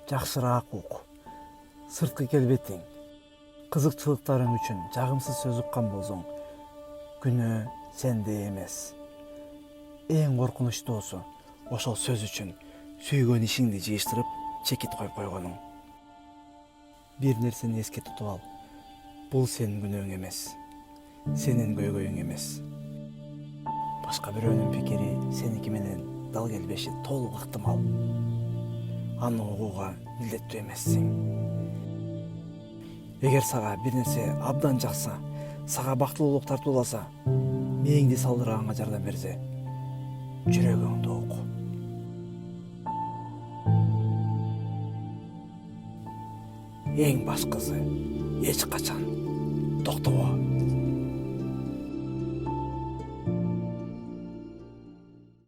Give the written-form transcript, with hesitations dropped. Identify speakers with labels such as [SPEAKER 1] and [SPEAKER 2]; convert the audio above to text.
[SPEAKER 1] жакшыраак ук. Сырткы келбетиң, кызыкчылыктарың үчүн жагымсыз сөз уккан болсоң, күнөө сенде эмес. Эң коркунучтуусу ошол сөз үчүн сүйгөн ишиңди жыйыштырып чекит коюп койгонуң. Бир нерсени эске тутуп ал. Бул сенин күнөөң эмес, сенин көйгөйүң эмес. Башка бирөөнүн пикири сеники менен дал келбеши толук ыктымал. Аны угууга милдеттүү эмессиң. Эгер сага бир нерсе абдан жакса, сага бактылуулук тартууласа, мээңди салдырганга жардам берсе, жүрөгүңдү ук. Эң башкысы, эч качан токтобо.